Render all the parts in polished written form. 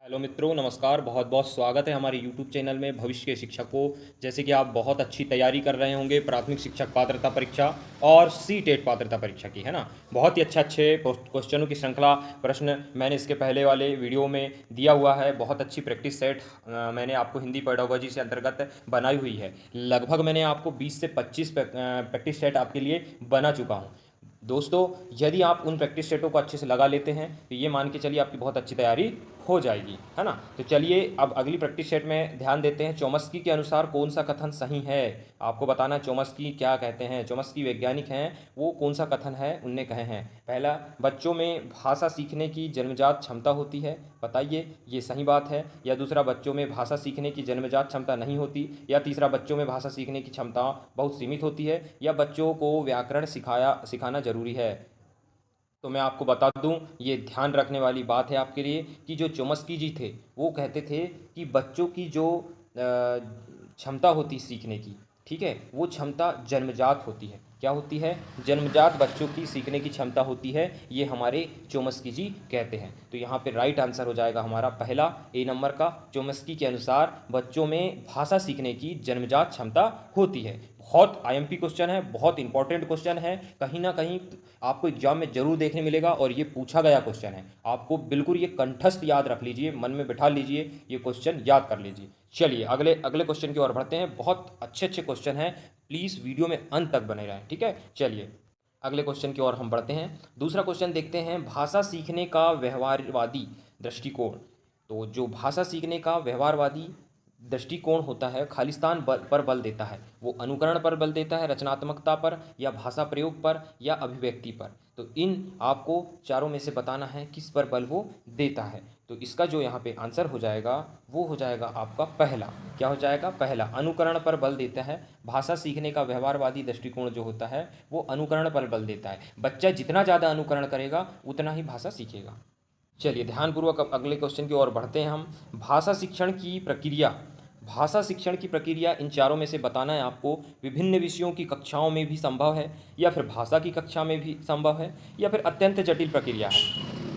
Hello मित्रों, नमस्कार। बहुत बहुत स्वागत है हमारे यूट्यूब चैनल में भविष्य के शिक्षकों। जैसे कि आप बहुत अच्छी तैयारी कर रहे होंगे प्राथमिक शिक्षक पात्रता परीक्षा और सी टेट पात्रता परीक्षा की, है ना। बहुत ही अच्छे क्वेश्चनों की श्रृंखला प्रश्न मैंने इसके पहले वाले वीडियो में दिया हुआ है। बहुत अच्छी प्रैक्टिस सेट मैंने आपको हिंदी पेडागोजी से अंतर्गत बनाई हुई है। लगभग मैंने आपको 20 से 25 प्रैक्टिस सेट आपके लिए बना चुका हूँ। दोस्तों, यदि आप उन प्रैक्टिस सेटों को अच्छे से लगा लेते हैं तो ये मान के चलिए आपकी बहुत अच्छी तैयारी हो जाएगी, है ना। तो चलिए अब अगली प्रैक्टिस सेट में ध्यान देते हैं। चोमस्की के अनुसार कौन सा कथन सही है, आपको बताना है। चोमस्की क्या कहते हैं, चोमस्की वैज्ञानिक हैं, वो कौन सा कथन है उनने कहे हैं। पहला, बच्चों में भाषा सीखने की जन्मजात क्षमता होती है, बताइए ये सही बात है। या दूसरा, बच्चों में भाषा सीखने की जन्मजात क्षमता नहीं होती। या तीसरा, बच्चों में भाषा सीखने की क्षमता बहुत सीमित होती है। या बच्चों को व्याकरण सिखाना जरूरी है। तो मैं आपको बता दूं, ये ध्यान रखने वाली बात है आपके लिए कि जो चोमस्की जी थे वो कहते थे कि बच्चों की जो क्षमता होती सीखने की, ठीक है, वो क्षमता जन्मजात होती है। क्या होती है? जन्मजात बच्चों की सीखने की क्षमता होती है, ये हमारे चोमस्की जी कहते हैं। तो यहाँ पे राइट आंसर हो जाएगा हमारा पहला, ए नंबर का। चोमस्की के अनुसार बच्चों में भाषा सीखने की जन्मजात क्षमता होती है। बहुत आईएमपी क्वेश्चन है, बहुत इंपॉर्टेंट क्वेश्चन है, कहीं ना कहीं आपको एग्जाम में जरूर देखने मिलेगा और ये पूछा गया क्वेश्चन है। आपको बिल्कुल ये कंठस्थ याद रख लीजिए, मन में बिठा लीजिए, ये क्वेश्चन याद कर लीजिए। चलिए अगले अगले क्वेश्चन की ओर बढ़ते हैं। बहुत अच्छे अच्छे क्वेश्चन हैं, प्लीज़ वीडियो में अंत तक बने रहें, ठीक है। चलिए अगले क्वेश्चन की ओर हम बढ़ते हैं। दूसरा क्वेश्चन देखते हैं, भाषा सीखने का व्यवहारवादी दृष्टिकोण। तो जो भाषा सीखने का व्यवहारवादी दृष्टिकोण होता है, खालिस्तान पर बल देता है। वो अनुकरण पर बल देता है, रचनात्मकता पर, या भाषा प्रयोग पर, या अभिव्यक्ति पर। तो इन आपको चारों में से बताना है किस पर बल वो देता है। तो इसका जो यहाँ पे आंसर हो जाएगा वो हो जाएगा आपका पहला। क्या हो जाएगा? पहला, अनुकरण पर बल देता है। भाषा सीखने का व्यवहारवादी दृष्टिकोण जो होता है वो अनुकरण पर बल देता है। बच्चा जितना ज़्यादा अनुकरण करेगा उतना ही भाषा सीखेगा। चलिए ध्यानपूर्वक अब अगले क्वेश्चन की ओर बढ़ते हैं हम। भाषा शिक्षण की प्रक्रिया, भाषा शिक्षण की प्रक्रिया इन चारों में से बताना है आपको। विभिन्न विषयों की कक्षाओं में भी संभव है, या फिर भाषा की कक्षा में भी संभव है, या फिर अत्यंत जटिल प्रक्रिया है,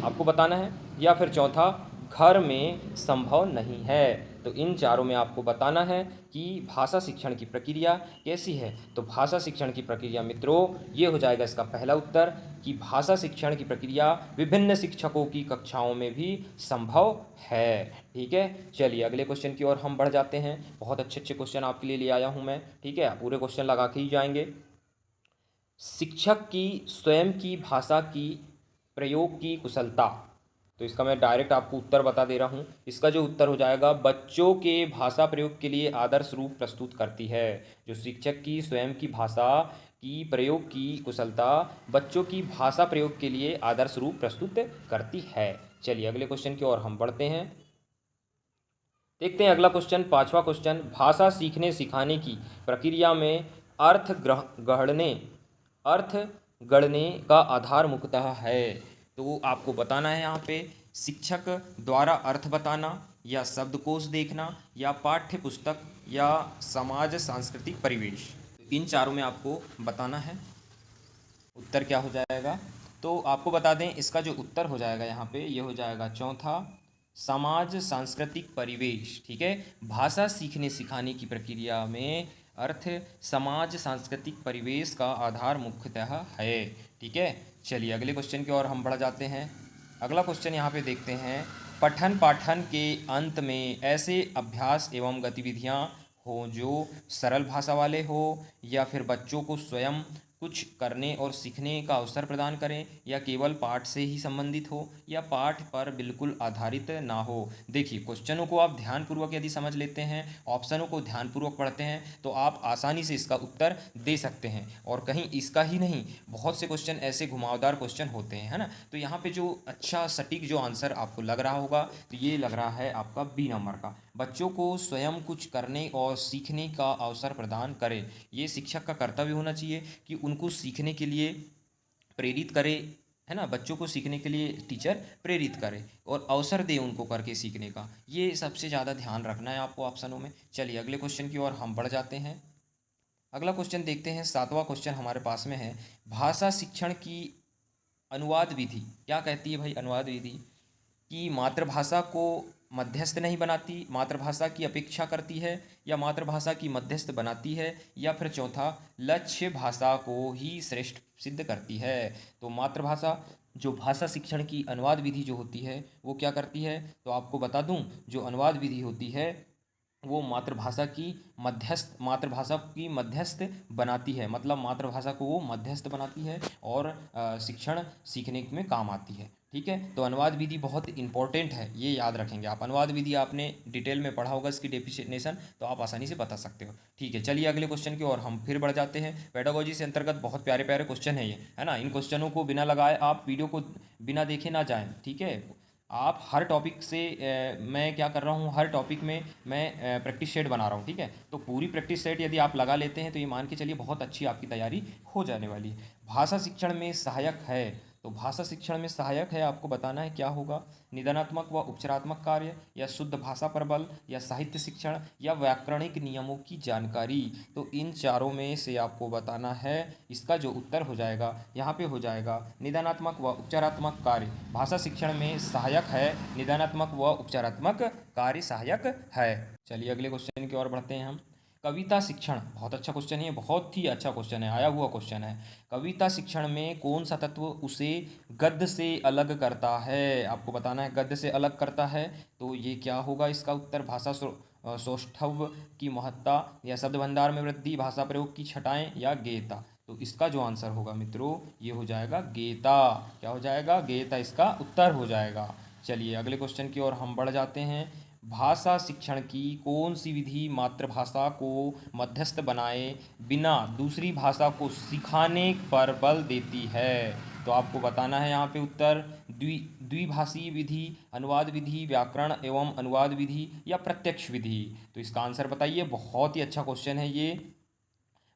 आपको बताना है। या फिर चौथा, घर में संभव नहीं है। तो इन चारों में आपको बताना है कि भाषा शिक्षण की प्रक्रिया कैसी है। तो भाषा शिक्षण की प्रक्रिया मित्रों, ये हो जाएगा इसका पहला उत्तर कि भाषा शिक्षण की प्रक्रिया विभिन्न शिक्षकों की कक्षाओं में भी संभव है, ठीक है। चलिए अगले क्वेश्चन की ओर हम बढ़ जाते हैं। बहुत अच्छे अच्छे क्वेश्चन आपके लिए ले आया हूँ मैं, ठीक है, पूरे क्वेश्चन लगा के ही जाएंगे। शिक्षक की स्वयं की भाषा की प्रयोग की कुशलता। तो इसका मैं डायरेक्ट आपको उत्तर बता दे रहा हूँ। इसका जो उत्तर हो जाएगा, बच्चों के भाषा प्रयोग के लिए आदर्श रूप प्रस्तुत करती है। जो शिक्षक की स्वयं की भाषा की प्रयोग की कुशलता बच्चों की भाषा प्रयोग के लिए आदर्श रूप प्रस्तुत करती है। चलिए अगले क्वेश्चन की ओर हम बढ़ते हैं। देखते हैं अगला क्वेश्चन, पांचवा क्वेश्चन, भाषा सीखने सिखाने की प्रक्रिया में गढ़ने अर्थ गढ़ने का आधार मुख्यतः है। तो आपको बताना है यहाँ पे, शिक्षक द्वारा अर्थ बताना, या शब्दकोश देखना, या पाठ्य पुस्तक, या समाज सांस्कृतिक परिवेश। इन चारों में आपको बताना है उत्तर क्या हो जाएगा। तो आपको बता दें, इसका जो उत्तर हो जाएगा यहाँ पे, ये हो जाएगा चौथा, समाज सांस्कृतिक परिवेश, ठीक है। भाषा सीखने सिखाने की प्रक्रिया में अर्थ समाज सांस्कृतिक परिवेश का आधार मुख्यतः है, ठीक है। चलिए अगले क्वेश्चन की ओर हम बढ़ जाते हैं। अगला क्वेश्चन यहाँ पे देखते हैं, पठन पाठन के अंत में ऐसे अभ्यास एवं गतिविधियाँ हो जो सरल भाषा वाले हो, या फिर बच्चों को स्वयं कुछ करने और सीखने का अवसर प्रदान करें, या केवल पाठ से ही संबंधित हो, या पाठ पर बिल्कुल आधारित ना हो। देखिए क्वेश्चनों को आप ध्यानपूर्वक यदि समझ लेते हैं, ऑप्शनों को ध्यानपूर्वक पढ़ते हैं, तो आप आसानी से इसका उत्तर दे सकते हैं। और कहीं इसका ही नहीं, बहुत से क्वेश्चन ऐसे घुमावदार क्वेश्चन होते हैं, है ना। तो यहाँ पे जो अच्छा सटीक जो आंसर आपको लग रहा होगा, तो ये लग रहा है आपका बी नंबर का, बच्चों को स्वयं कुछ करने और सीखने का अवसर प्रदान करें। ये शिक्षक का कर्तव्य होना चाहिए कि उनको सीखने के लिए प्रेरित करे, है ना। बच्चों को सीखने के लिए टीचर प्रेरित करे और अवसर दे उनको करके सीखने का, ये सबसे ज़्यादा ध्यान रखना है आपको ऑप्शनों में। चलिए अगले क्वेश्चन की ओर हम बढ़ जाते हैं। अगला क्वेश्चन देखते हैं, सातवां क्वेश्चन हमारे पास में है, भाषा शिक्षण की अनुवाद विधि क्या कहती है भाई। अनुवाद विधि कि मातृभाषा को मध्यस्थ नहीं बनाती, मातृभाषा की अपेक्षा करती है, या मातृभाषा की मध्यस्थ बनाती है, या फिर चौथा लक्ष्य भाषा को ही श्रेष्ठ सिद्ध करती है। तो मातृभाषा जो भाषा शिक्षण की अनुवाद विधि जो होती है वो क्या करती है, तो आपको बता दूं जो अनुवाद विधि होती है वो मातृभाषा की मध्यस्थ बनाती है, मतलब मातृभाषा को वो मध्यस्थ बनाती है और शिक्षण सीखने में काम आती है। ठीक है, तो अनुवाद विधि बहुत इंपॉर्टेंट है, ये याद रखेंगे आप। अनुवाद विधि आपने डिटेल में पढ़ा होगा, इसकी डेफिनेशन तो आप आसानी से बता सकते हो। ठीक है, चलिए अगले क्वेश्चन की ओर हम फिर बढ़ जाते हैं। पेडागोजी से अंतर्गत बहुत प्यारे प्यारे क्वेश्चन है ये, है ना। इन क्वेश्चनों को बिना लगाए आप वीडियो को बिना देखे ना जाएं। ठीक है, आप हर टॉपिक से मैं क्या कर रहा हूँ, हर टॉपिक में मैं प्रैक्टिस सेट बना रहा हूँ। ठीक है, तो पूरी प्रैक्टिस सेट यदि आप लगा लेते हैं तो ये मान के चलिए बहुत अच्छी आपकी तैयारी हो जाने वाली है। भाषा शिक्षण में सहायक है, तो भाषा शिक्षण में सहायक है आपको बताना है क्या होगा। निदानात्मक व उपचारात्मक कार्य, या शुद्ध भाषा पर बल, या साहित्य शिक्षण, या व्याकरणिक नियमों की जानकारी। तो इन चारों में से आपको बताना है। इसका जो उत्तर हो जाएगा यहाँ पे हो जाएगा निदानात्मक व उपचारात्मक कार्य भाषा शिक्षण में सहायक है। निदानात्मक व उपचारात्मक कार्य सहायक है। चलिए अगले क्वेश्चन की ओर बढ़ते हैं हम। कविता शिक्षण, बहुत अच्छा क्वेश्चन है, बहुत ही अच्छा क्वेश्चन है, आया हुआ क्वेश्चन है। कविता शिक्षण में कौन सा तत्व उसे गद्य से अलग करता है, आपको बताना है। गद्य से अलग करता है तो ये क्या होगा इसका उत्तर। भाषा सौष्ठव की महत्ता, या शब्द भंडार में वृद्धि, भाषा प्रयोग की छटाएं, या गेयता। तो इसका जो आंसर होगा मित्रों ये हो जाएगा गेयता। क्या हो जाएगा, गेयता इसका उत्तर हो जाएगा। चलिए अगले क्वेश्चन की ओर हम बढ़ जाते हैं। भाषा शिक्षण की कौन सी विधि मातृभाषा को मध्यस्थ बनाए बिना दूसरी भाषा को सिखाने पर बल देती है। तो आपको बताना है यहाँ पे उत्तर। द्विभाषी विधि, अनुवाद विधि, व्याकरण एवं अनुवाद विधि, या प्रत्यक्ष विधि। तो इसका आंसर बताइए, बहुत ही अच्छा क्वेश्चन है ये।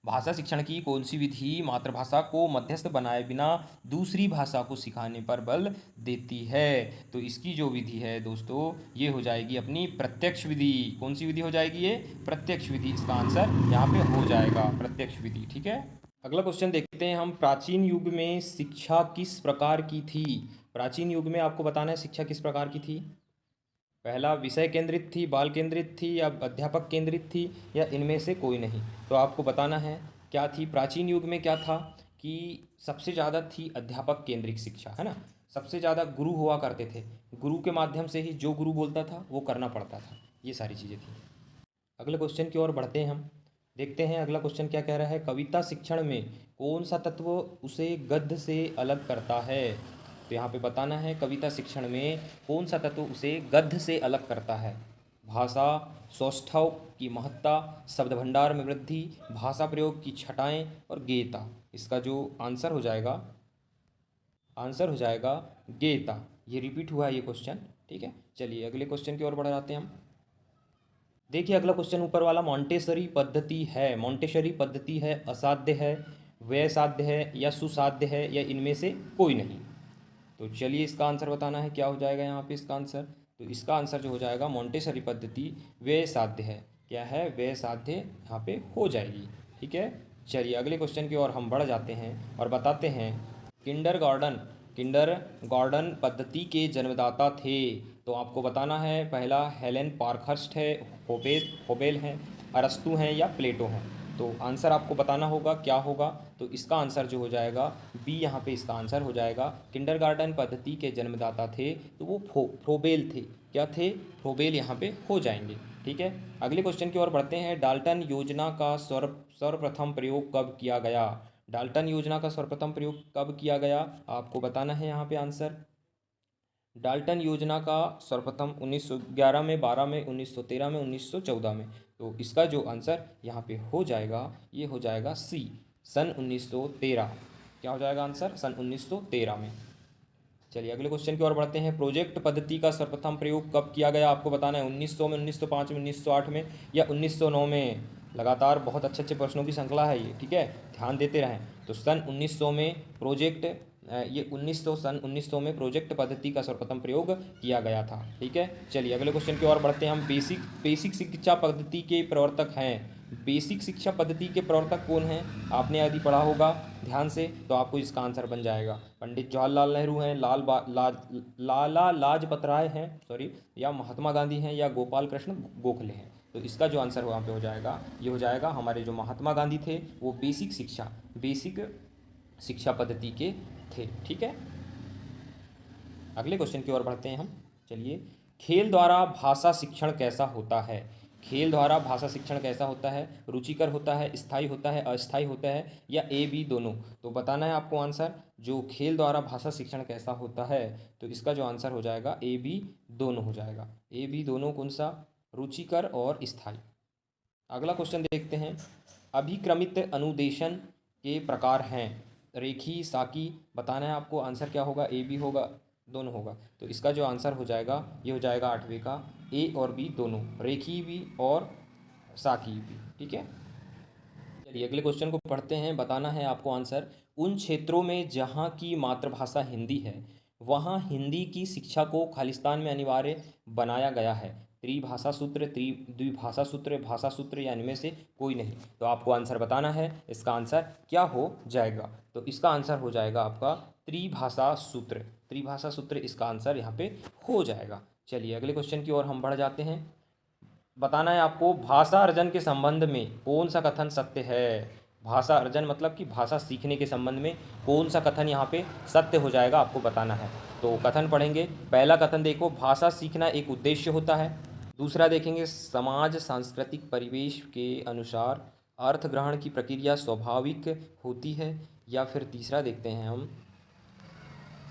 भाषा शिक्षण की कौन सी विधि मातृभाषा को मध्यस्थ बनाए बिना दूसरी भाषा को सिखाने पर बल देती है। तो इसकी जो विधि है दोस्तों ये हो जाएगी अपनी प्रत्यक्ष विधि। कौन सी विधि हो जाएगी ये, प्रत्यक्ष विधि। इसका आंसर यहाँ पे हो जाएगा प्रत्यक्ष विधि। ठीक है, अगला क्वेश्चन देखते हैं हम। प्राचीन युग में शिक्षा किस प्रकार की थी। प्राचीन युग में आपको बताना है शिक्षा किस प्रकार की थी। पहला विषय केंद्रित थी, बाल केंद्रित थी, या अध्यापक केंद्रित थी, या इनमें से कोई नहीं। तो आपको बताना है क्या थी। प्राचीन युग में क्या था कि सबसे ज़्यादा थी अध्यापक केंद्रित शिक्षा, है ना। सबसे ज़्यादा गुरु हुआ करते थे, गुरु के माध्यम से ही जो गुरु बोलता था वो करना पड़ता था, ये सारी चीज़ें थी। अगले क्वेश्चन की ओर बढ़ते हैं हम, देखते हैं अगला क्वेश्चन क्या कह रहा है। कविता शिक्षण में कौन सा तत्व उसे गद्य से अलग करता है। तो यहाँ पे बताना है कविता शिक्षण में कौन सा तत्व उसे गद्य से अलग करता है। भाषा सौष्ठव की महत्ता, शब्द भंडार में वृद्धि, भाषा प्रयोग की छटाएं, और गेयता। इसका जो आंसर हो जाएगा, आंसर हो जाएगा गेयता। ये रिपीट हुआ है ये क्वेश्चन। ठीक है, चलिए अगले क्वेश्चन की ओर बढ़ जाते हैं हम। देखिए अगला क्वेश्चन ऊपर वाला मॉन्टेसरी पद्धति है। मॉन्टेसरी पद्धति है, असाध्य है, व्यसाध्य है, या सुसाध्य है, या इनमें से कोई नहीं। तो चलिए इसका आंसर बताना है क्या हो जाएगा यहाँ पे इसका आंसर। तो इसका आंसर जो हो जाएगा मॉन्टेसरी पद्धति व्यसाध्य है। क्या है, व्यसाध्य यहाँ पे हो जाएगी। ठीक है, चलिए अगले क्वेश्चन की ओर हम बढ़ जाते हैं और बताते हैं किंडरगार्टन पद्धति के जन्मदाता थे। तो आपको बताना है पहला हेलेन पारखर्स्ट है, होबेल हैं, अरस्तु हैं, या प्लेटो हैं। तो आंसर आपको बताना होगा क्या होगा। तो इसका आंसर जो हो जाएगा बी, यहाँ पे इसका आंसर हो जाएगा। किंडरगार्टन पद्धति के जन्मदाता थे तो वो फ्रोबेल थे। क्या थे, फ्रोबेल यहाँ पे हो जाएंगे। ठीक है, अगले क्वेश्चन की ओर बढ़ते हैं। डाल्टन योजना का सर्वप्रथम प्रयोग कब किया गया। डाल्टन योजना का सर्वप्रथम प्रयोग कब किया गया, आपको बताना है यहाँ पे आंसर। डाल्टन योजना का सर्वप्रथम 1911 में, 12 में, 1913 में, 1914 में। तो इसका जो आंसर यहाँ पे हो जाएगा ये हो जाएगा सी, सन 1913। क्या हो जाएगा आंसर, सन 1913 में। चलिए अगले क्वेश्चन की ओर बढ़ते हैं। प्रोजेक्ट पद्धति का सर्वप्रथम प्रयोग कब किया गया, आपको बताना है। 1900 में, 1905 में, 1908 में, या 1909 में। लगातार बहुत अच्छे अच्छे प्रश्नों की श्रृंखला है ये। ठीक है, ध्यान देते रहें। तो सन 1900 में प्रोजेक्ट ये 1900 में प्रोजेक्ट पद्धति का सर्वप्रथम प्रयोग किया गया था। ठीक है, चलिए अगले क्वेश्चन की ओर बढ़ते हैं हम। बेसिक शिक्षा पद्धति के प्रवर्तक हैं बेसिक शिक्षा पद्धति के प्रवर्तक कौन हैं? आपने यदि पढ़ा होगा ध्यान से तो आपको इसका आंसर बन जाएगा। पंडित जवाहरलाल नेहरू हैं, लाला लाजपत राय हैं, सॉरी, या महात्मा गांधी हैं, या गोपाल कृष्ण गोखले हैं। तो इसका जो आंसर वहाँ पे हो जाएगा, ये हो जाएगा हमारे जो महात्मा गांधी थे वो बेसिक शिक्षा पद्धति के थे। ठीक है, अगले क्वेश्चन की ओर बढ़ते हैं हम। चलिए, खेल द्वारा भाषा शिक्षण कैसा होता है? खेल द्वारा भाषा शिक्षण कैसा होता है? रुचिकर होता है, स्थायी होता है, अस्थायी होता है, या ए बी दोनों? तो बताना है आपको आंसर। जो खेल द्वारा भाषा शिक्षण कैसा होता है, तो इसका जो आंसर हो जाएगा ए बी दोनों हो जाएगा। ए बी दोनों कौन सा? रुचिकर और स्थायी। अगला क्वेश्चन देखते हैं। अभिक्रमित अनुदेशन के प्रकार हैं रेखी, साकी। बताना है आपको आंसर क्या होगा, ए बी होगा, दोनों होगा। तो इसका जो आंसर हो जाएगा ये हो जाएगा 8वें का ए और बी दोनों, रेखी भी और साकी भी। ठीक है, चलिए अगले क्वेश्चन को पढ़ते हैं। बताना है आपको आंसर। उन क्षेत्रों में जहाँ की मातृभाषा हिंदी है वहाँ हिंदी की शिक्षा को खालिस्तान में अनिवार्य बनाया गया है। त्रिभाषा सूत्र, द्विभाषा सूत्र, भाषा सूत्र, या इनमें से कोई नहीं? तो आपको आंसर बताना है। इसका आंसर क्या हो जाएगा? तो इसका आंसर हो जाएगा आपका त्रिभाषा सूत्र। त्रिभाषा सूत्र इसका आंसर यहाँ पे हो जाएगा। चलिए अगले क्वेश्चन की ओर हम बढ़ जाते हैं। बताना है आपको भाषा अर्जन के संबंध में कौन सा कथन सत्य है? भाषा अर्जन मतलब कि भाषा सीखने के संबंध में कौन सा कथन यहाँ पे सत्य हो जाएगा, आपको बताना है। तो कथन पढ़ेंगे। पहला कथन देखो, भाषा सीखना एक उद्देश्य होता है। दूसरा देखेंगे, समाज सांस्कृतिक परिवेश के अनुसार अर्थ ग्रहण की प्रक्रिया स्वाभाविक होती है। या फिर तीसरा देखते हैं हम,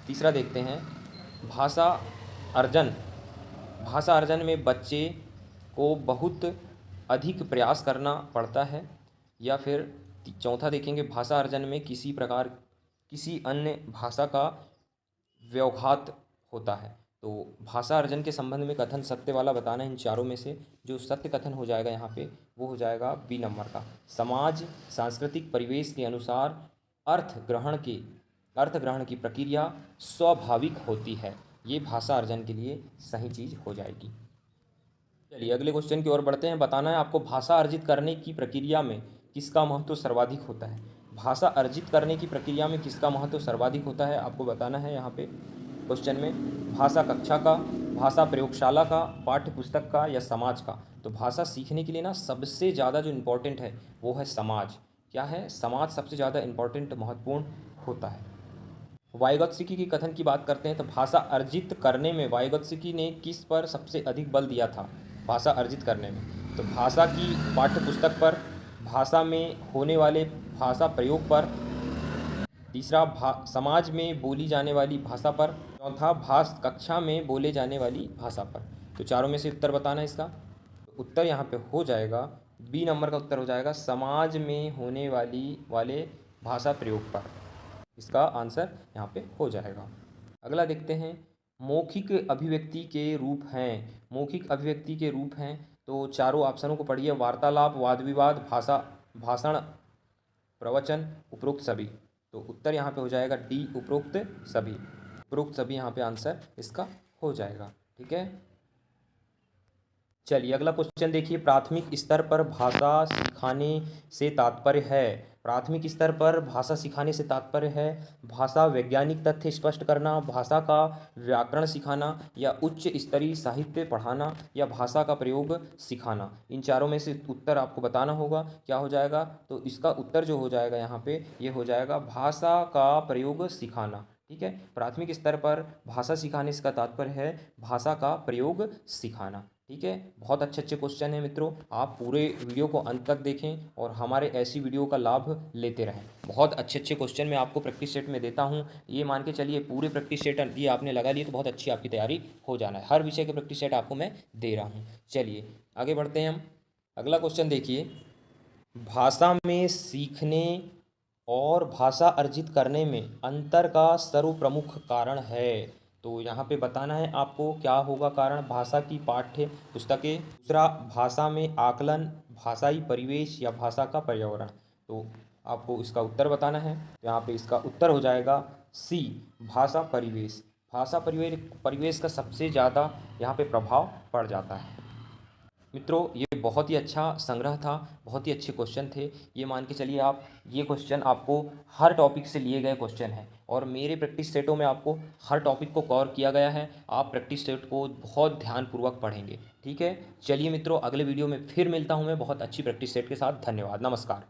तीसरा देखते हैं, भाषा अर्जन में बच्चे को बहुत अधिक प्रयास करना पड़ता है। या फिर चौथा देखेंगे, भाषा अर्जन में किसी अन्य भाषा का व्यवघात होता है। तो भाषा अर्जन के संबंध में कथन सत्य वाला बताना है। इन चारों में से जो सत्य कथन हो जाएगा यहाँ पे वो हो जाएगा बी नंबर का, समाज सांस्कृतिक परिवेश के अनुसार अर्थ ग्रहण की प्रक्रिया स्वाभाविक होती है। ये भाषा अर्जन के लिए सही चीज़ हो जाएगी। चलिए अगले क्वेश्चन की ओर बढ़ते हैं। बताना है आपको भाषा अर्जित करने की प्रक्रिया में किसका महत्व सर्वाधिक होता है? भाषा अर्जित करने की प्रक्रिया में किसका महत्व सर्वाधिक होता है, आपको बताना है यहाँ पे क्वेश्चन में। भाषा कक्षा का, भाषा प्रयोगशाला का, पाठ्य पुस्तक का, या समाज का? तो भाषा सीखने के लिए ना सबसे ज़्यादा जो इम्पोर्टेंट है वो है समाज। क्या है? समाज सबसे ज़्यादा इम्पोर्टेंट महत्वपूर्ण होता है। वाइगोत्स्की की कथन की बात करते हैं तो भाषा अर्जित करने में वाइगोत्स्की ने किस पर सबसे अधिक बल दिया था? भाषा अर्जित करने में तो भाषा की पाठ्य पुस्तक पर, भाषा में होने वाले भाषा प्रयोग पर, तीसरा समाज में बोली जाने वाली भाषा पर, चौथा कक्षा में बोले जाने वाली भाषा पर। तो चारों में से उत्तर बताना है इसका। तो उत्तर यहाँ पे हो जाएगा बी नंबर का उत्तर हो जाएगा समाज में होने वाले भाषा प्रयोग पर। इसका आंसर यहाँ पे हो जाएगा। अगला देखते हैं, मौखिक अभिव्यक्ति के रूप हैं। मौखिक अभिव्यक्ति के रूप हैं तो चारों ऑप्शनों को पढ़िए। वार्तालाप, वाद विवाद, भाषण, प्रवचन, उपरोक्त सभी। तो उत्तर यहाँ पे हो जाएगा डी, उपरोक्त सभी। उपरोक्त सभी यहाँ पे आंसर इसका हो जाएगा। ठीक है, चलिए अगला क्वेश्चन देखिए। प्राथमिक स्तर पर भाषा सिखाने से तात्पर्य है। प्राथमिक स्तर पर भाषा सिखाने से तात्पर्य है भाषा वैज्ञानिक तथ्य स्पष्ट करना, भाषा का व्याकरण सिखाना, या उच्च स्तरीय साहित्य पढ़ाना, या भाषा का प्रयोग सिखाना। इन चारों में से उत्तर आपको बताना होगा क्या हो जाएगा। तो इसका उत्तर जो हो जाएगा यहाँ पे ये हो जाएगा भाषा का प्रयोग सिखाना। ठीक है, प्राथमिक स्तर पर भाषा सिखाने से का तात्पर्य है भाषा का प्रयोग सिखाना। ठीक है, बहुत अच्छे अच्छे क्वेश्चन हैं मित्रों। आप पूरे वीडियो को अंत तक देखें और हमारे ऐसी वीडियो का लाभ लेते रहें। बहुत अच्छे अच्छे क्वेश्चन मैं आपको प्रैक्टिस सेट में देता हूं। ये मान के चलिए पूरे प्रैक्टिस सेट ये आपने लगा लिए तो बहुत अच्छी आपकी तैयारी हो जाना है। हर विषय के प्रैक्टिस सेट आपको मैं दे रहा हूँ। चलिए आगे बढ़ते हैं हम। अगला क्वेश्चन देखिए, भाषा में सीखने और भाषा अर्जित करने में अंतर का सर्वप्रमुख कारण है। तो यहाँ पे बताना है आपको क्या होगा कारण। भाषा की पाठ्य पुस्तकें, दूसरा भाषा में आकलन, भाषाई परिवेश, या भाषा का पर्यावरण। तो आपको इसका उत्तर बताना है। तो यहाँ पे इसका उत्तर हो जाएगा सी, भाषा परिवेश। भाषा परिवेश का सबसे ज़्यादा यहाँ पे प्रभाव पड़ जाता है। मित्रों ये बहुत ही अच्छा संग्रह था, बहुत ही अच्छे क्वेश्चन थे। ये मान के चलिए आप, ये क्वेश्चन आपको हर टॉपिक से लिए गए क्वेश्चन हैं और मेरे प्रैक्टिस सेटों में आपको हर टॉपिक को कवर किया गया है। आप प्रैक्टिस सेट को बहुत ध्यानपूर्वक पढ़ेंगे, ठीक है। चलिए मित्रों, अगले वीडियो में फिर मिलता हूँ मैं बहुत अच्छी प्रैक्टिस सेट के साथ। धन्यवाद, नमस्कार।